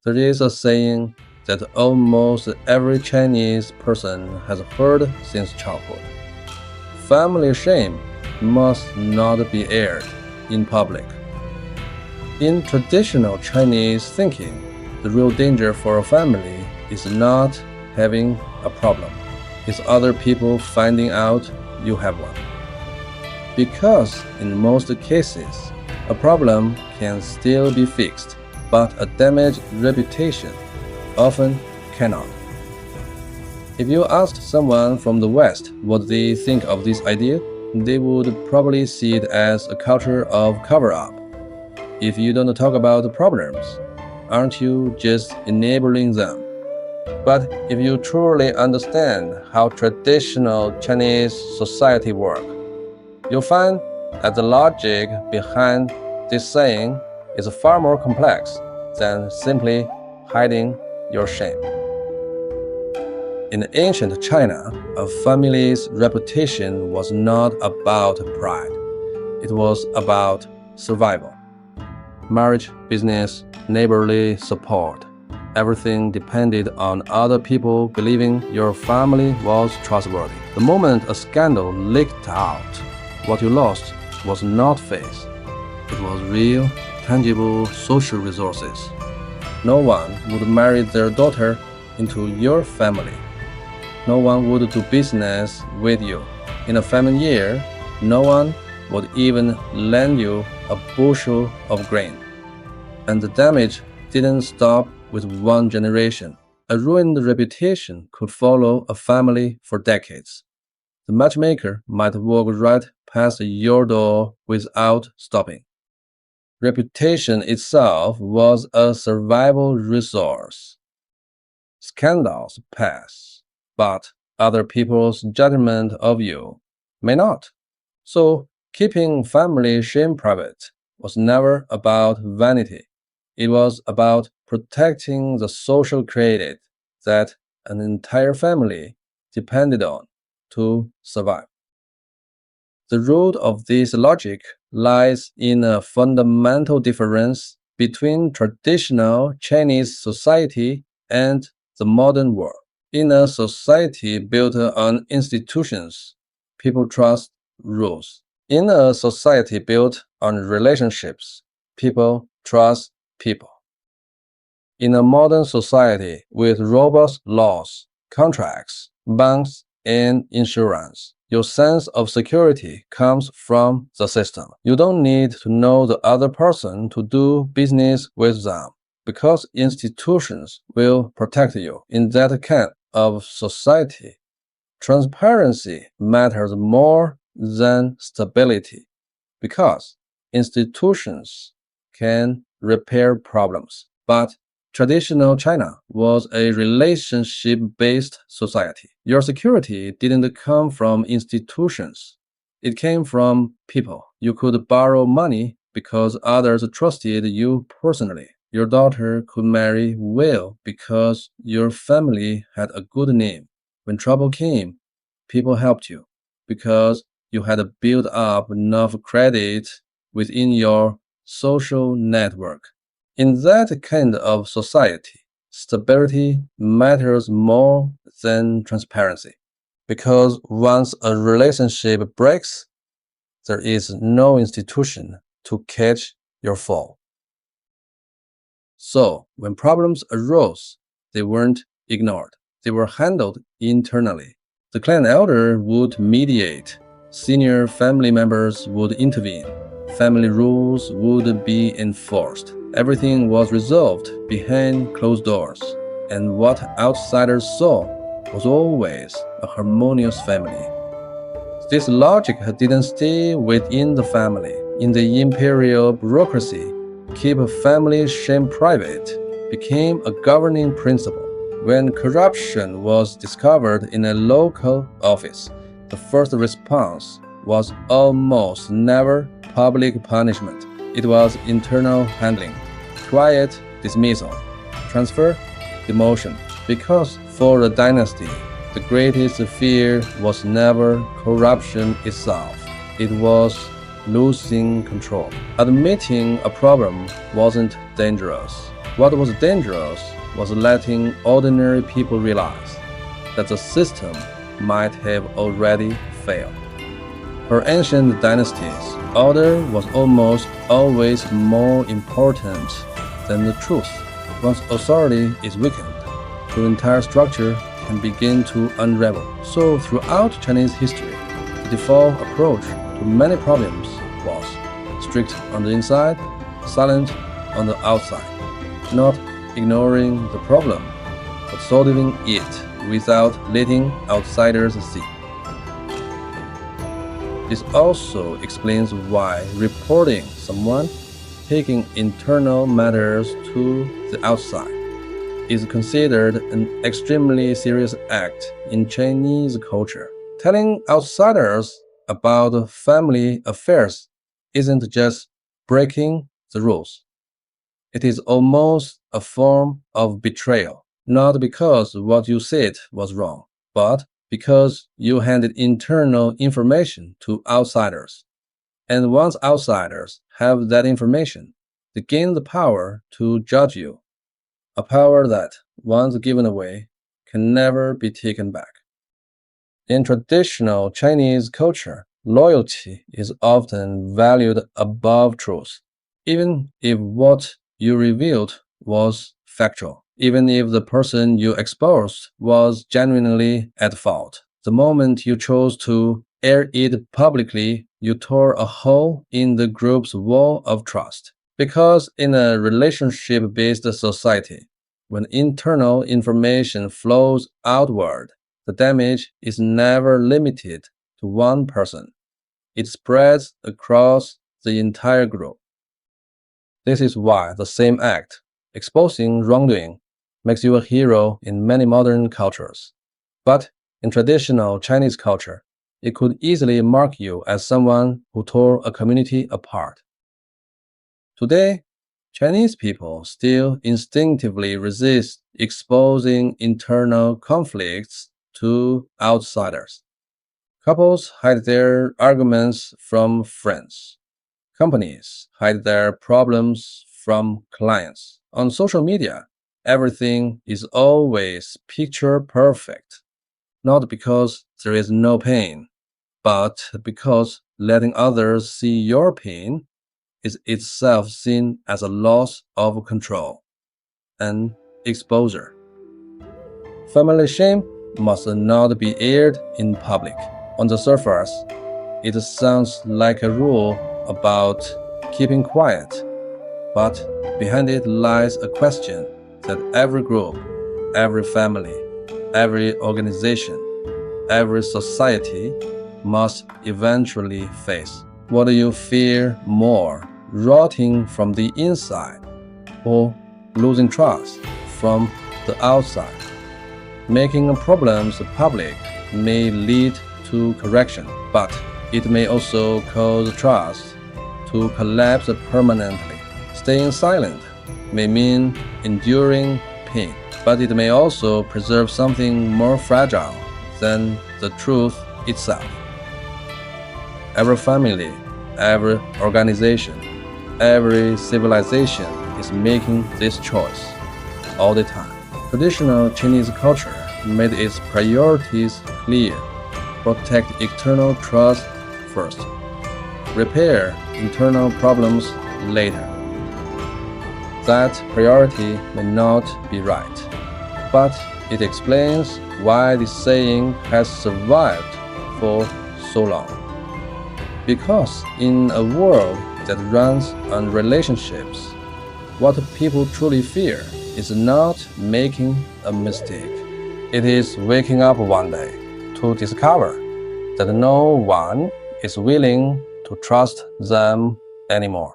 There is a saying that almost every Chinese person has heard since childhood. Family shame must not be aired in public. In traditional Chinese thinking, the real danger for a family is not having a problem. It's other people finding out you have one. Because in most cases, a problem can still be fixed, but a damaged reputation often cannot. If you asked someone from the West what they think of this idea, they would probably see it as a culture of cover-up. If you don't talk about the problems, aren't you just enabling them? But if you truly understand how traditional Chinese society works, you'll find that the logic behind this saying is far more complex than simply hiding your shame. In ancient China, a family's reputation was not about pride. It was about survival. Marriage, business, neighborly support. Everything depended on other people believing your family was trustworthy. The moment a scandal leaked out, what you lost was not face. It was real, tangible social resources. No one would marry their daughter into your family. No one would do business with you. In a famine year, no one would even lend you a bushel of grain. And the damage didn't stop with one generation. A ruined reputation could follow a family for decades. The matchmaker might walk right past your door without stopping. Reputation itself was a survival resource. Scandals pass, but other people's judgment of you may not. So, keeping family shame private was never about vanity. It was about protecting the social credit that an entire family depended on to survive. The root of this logic lies in a fundamental difference between traditional Chinese society and the modern world. In a society built on institutions, people trust rules. In a society built on relationships, people trust people. In a modern society with robust laws, contracts, banks, and insurance, your sense of security comes from the system. You don't need to know the other person to do business with them, because institutions will protect you. In that kind of society, transparency matters more than stability, because institutions can repair problems. But traditional China was a relationship-based society. Your security didn't come from institutions. It came from people. You could borrow money because others trusted you personally. Your daughter could marry well because your family had a good name. When trouble came, people helped you because you had built up enough credit within your social network. In that kind of society, stability matters more than transparency. Because once a relationship breaks, there is no institution to catch your fall. So, when problems arose, they weren't ignored. They were handled internally. The clan elder would mediate. Senior family members would intervene. Family rules would be enforced. Everything was resolved behind closed doors, and what outsiders saw was always a harmonious family. This logic didn't stay within the family. In the imperial bureaucracy, keep family shame private became a governing principle. When corruption was discovered in a local office, the first response was almost never public punishment. It was internal handling, quiet dismissal, transfer, demotion. Because for the dynasty, the greatest fear was never corruption itself. It was losing control. Admitting a problem wasn't dangerous. What was dangerous was letting ordinary people realize that the system might have already failed. For ancient dynasties, order was almost always more important than the truth. Once authority is weakened, the entire structure can begin to unravel. So throughout Chinese history, the default approach to many problems was strict on the inside, silent on the outside, not ignoring the problem, but solving it without letting outsiders see. This also explains why reporting someone taking internal matters to the outside is considered an extremely serious act in Chinese culture. Telling outsiders about family affairs isn't just breaking the rules. It is almost a form of betrayal, not because what you said was wrong, but because you handed internal information to outsiders. And once outsiders have that information, they gain the power to judge you, a power that, once given away, can never be taken back. In traditional Chinese culture, loyalty is often valued above truth, even if what you revealed was factual, even if the person you exposed was genuinely at fault. The moment you chose to air it publicly, you tore a hole in the group's wall of trust. Because in a relationship based society, when internal information flows outward, the damage is never limited to one person. It spreads across the entire group. This is why the same act, exposing wrongdoing, makes you a hero in many modern cultures. But in traditional Chinese culture, it could easily mark you as someone who tore a community apart. Today, Chinese people still instinctively resist exposing internal conflicts to outsiders. Couples hide their arguments from friends. Companies hide their problems from clients. On social media, everything is always picture perfect, not because there is no pain, but because letting others see your pain is itself seen as a loss of control and exposure. Family shame must not be aired in public. On the surface, it sounds like a rule about keeping quiet, but behind it lies a question that every group, every family, every organization, every society must eventually face. What do you fear more, rotting from the inside or losing trust from the outside? Making problems public may lead to correction, but it may also cause trust to collapse permanently. Staying silent may mean enduring pain, but it may also preserve something more fragile than the truth itself. Every family, every organization, every civilization is making this choice all the time. Traditional Chinese culture made its priorities clear. Protect external trust first. Repair internal problems later. That priority may not be right, but it explains why this saying has survived for so long. Because in a world that runs on relationships, what people truly fear is not making a mistake. It is waking up one day to discover that no one is willing to trust them anymore.